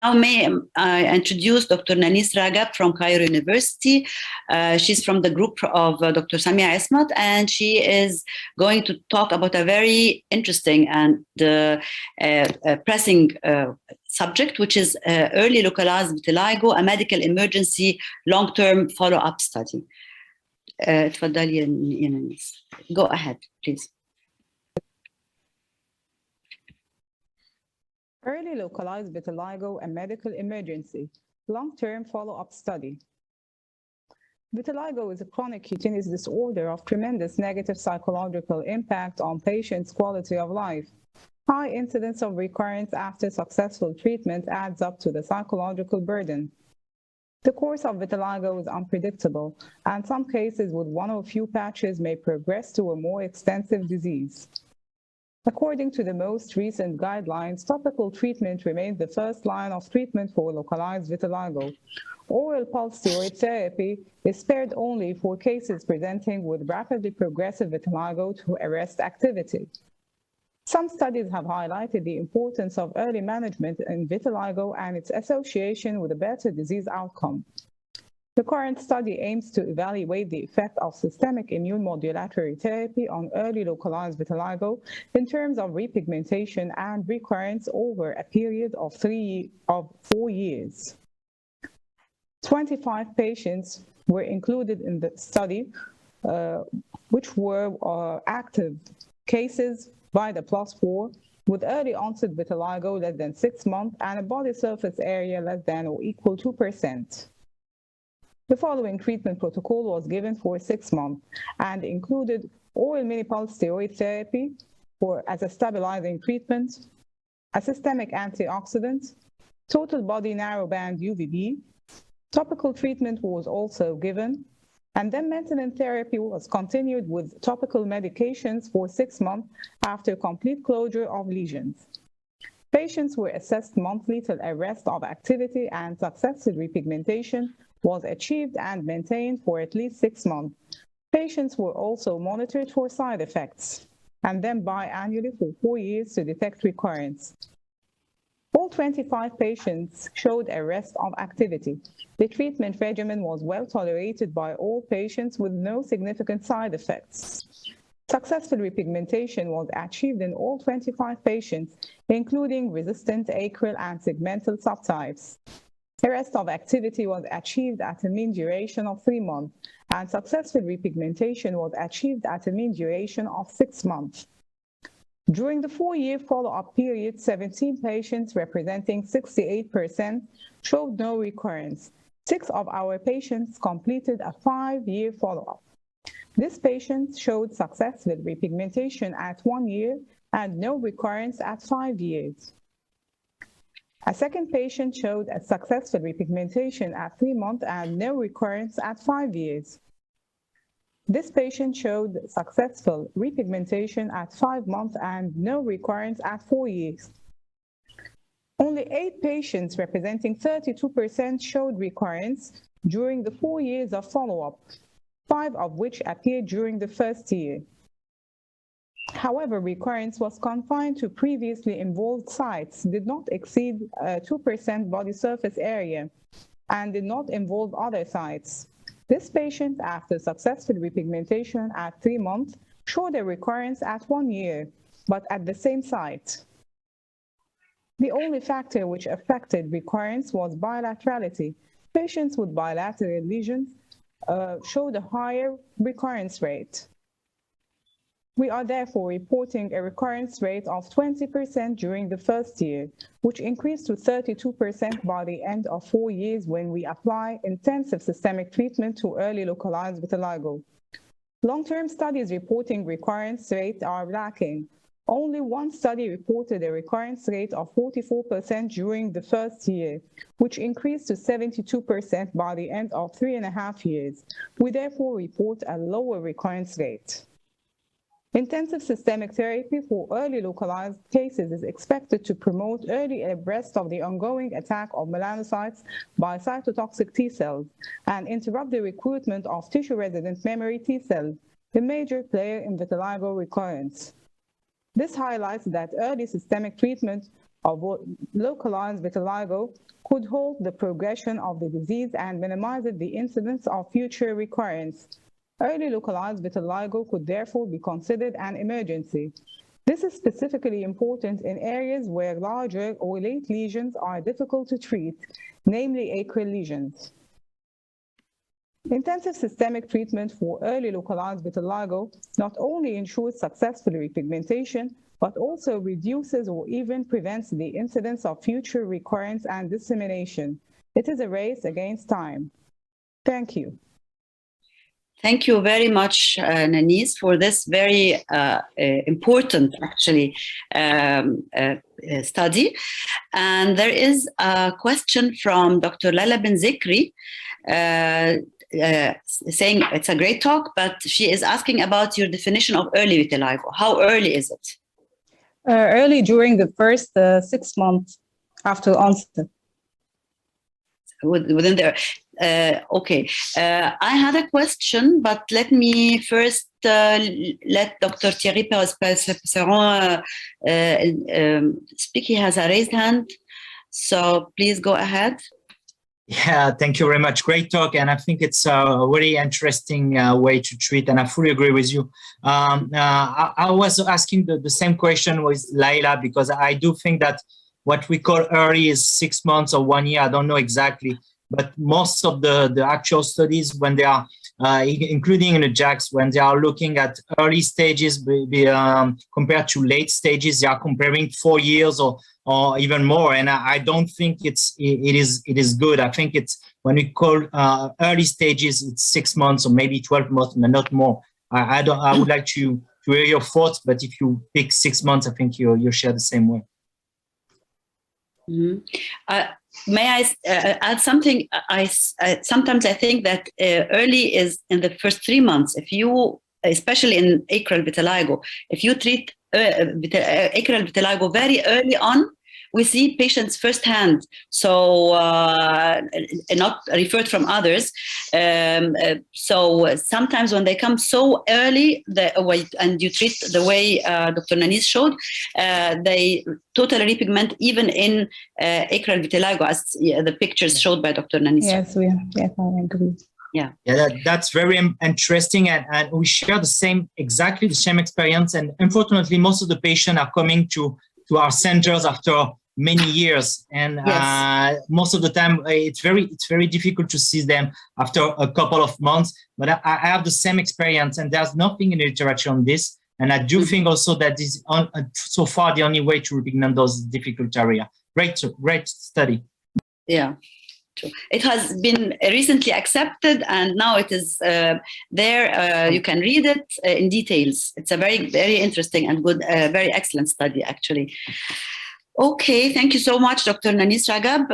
Now, may I introduce Dr. Nanis Ragab from Cairo University. She's from the group of Dr. Samia Ismat, and she is going to talk about a very interesting and pressing subject, which is early localized vitiligo, a medical emergency long-term follow-up study. تفضلي يا نانيس. Go ahead, please. Early localized vitiligo, a medical emergency, long-term follow-up study. Vitiligo is a chronic cutaneous disorder of tremendous negative psychological impact on patients' quality of life. High incidence of recurrence after successful treatment adds up to the psychological burden. The course of vitiligo is unpredictable, and some cases with one or few patches may progress to a more extensive disease. According to the most recent guidelines, topical treatment remains the first line of treatment for localized vitiligo. Oral pulse steroid therapy is spared only for cases presenting with rapidly progressive vitiligo to arrest activity. Some studies have highlighted the importance of early management in vitiligo and its association with a better disease outcome. The current study aims to evaluate the effect of systemic immunomodulatory therapy on early localized vitiligo in terms of repigmentation and recurrence over a period of 4 years. 25 patients were included in the study, which were active cases by the +4 with early onset vitiligo less than 6 months and a body surface area less than or equal to 2%. The following treatment protocol was given for 6 months and included oral mini-pulse steroid therapy as a stabilizing treatment, a systemic antioxidant, total body narrowband UVB. Topical treatment was also given, and then maintenance therapy was continued with topical medications for 6 months after complete closure of lesions. Patients were assessed monthly till arrest of activity and successive repigmentation was achieved and maintained for at least 6 months. Patients were also monitored for side effects and then biannually for 4 years to detect recurrence. All 25 patients showed arrest of activity. The treatment regimen was well tolerated by all patients with no significant side effects. Successful repigmentation was achieved in all 25 patients, including resistant acral and segmental subtypes. Arrest of activity was achieved at a mean duration of 3 months, and successful repigmentation was achieved at a mean duration of 6 months. During the 4-year follow-up period, 17 patients representing 68% showed no recurrence. 6 of our patients completed a 5-year follow-up. This patient showed successful repigmentation at 1 year and no recurrence at 5 years. A second patient showed a successful repigmentation at 3 months and no recurrence at 5 years. This patient showed successful repigmentation at 5 months and no recurrence at 4 years. Only 8 patients, representing 32%, showed recurrence during the 4 years of follow-up, 5 of which appeared during the first year. However, recurrence was confined to previously involved sites, did not exceed 2% body surface area, and did not involve other sites. This patient, after successful repigmentation at 3 months, showed a recurrence at 1 year, but at the same site. The only factor which affected recurrence was bilaterality. Patients with bilateral lesions showed a higher recurrence rate. We are therefore reporting a recurrence rate of 20% during the first year, which increased to 32% by the end of 4 years when we apply intensive systemic treatment to early localized vitiligo. Long-term studies reporting recurrence rate are lacking. Only one study reported a recurrence rate of 44% during the first year, which increased to 72% by the end of 3.5 years. We therefore report a lower recurrence rate. Intensive systemic therapy for early localized cases is expected to promote early arrest of the ongoing attack of melanocytes by cytotoxic T cells and interrupt the recruitment of tissue-resident memory T cells, a major player in vitiligo recurrence. This highlights that early systemic treatment of localized vitiligo could halt the progression of the disease and minimize the incidence of future recurrence. Early localized vitiligo could therefore be considered an emergency. This is specifically important in areas where larger or late lesions are difficult to treat, namely acral lesions. Intensive systemic treatment for early localized vitiligo not only ensures successful repigmentation, but also reduces or even prevents the incidence of future recurrence and dissemination. It is a race against time. Thank you. Thank you very much, Nanis, for this very important, actually, study. And there is a question from Dr. Lala Ben Zikri, saying it's a great talk, but she is asking about your definition of early vitiligo. How early is it? Early during the first 6 months after onset. Within there. Okay. I had a question, but let me first let Dr. Thierry Perez-Pesseron speak. He has a raised hand. So please go ahead. Yeah, thank you very much. Great talk. And I think it's a very interesting way to treat. And I fully agree with you. I was asking the same question with Laila, because I do think that what we call early is 6 months or 1 year. I don't know exactly. But most of the actual studies, when they are, including in the JACs, when they are looking at early stages compared to late stages, they are comparing 4 years or even more. And I don't think it is good. I think it's, when we call early stages, it's 6 months or maybe 12 months, but not more. I would like to hear your thoughts, but if you pick 6 months, I think you share the same way. Mm-hmm. May I add something? Sometimes I think that early is in the first 3 months. If you, especially in acral vitiligo, if you treat acral vitiligo very early on, we see patients firsthand, so not referred from others. So sometimes when they come so early, and you treat the way Dr. Nanis showed, they totally repigment even in acral vitiligo, as the pictures showed by Dr. Nanis. Yes, yes, I agree. Yeah, that's very interesting, and we share exactly the same experience. And unfortunately, most of the patients are coming to our centers after many years, and yes, most of the time it's very difficult to see them after a couple of months. But I have the same experience, and there's nothing in the literature on this. And I do think also that this is so far the only way to repigment those difficult areas. Great study. Yeah. It has been recently accepted, and now it is there. You can read it in details. It's a very interesting and good, very excellent study, actually. Okay, thank you so much, Dr. Nanis Ragab.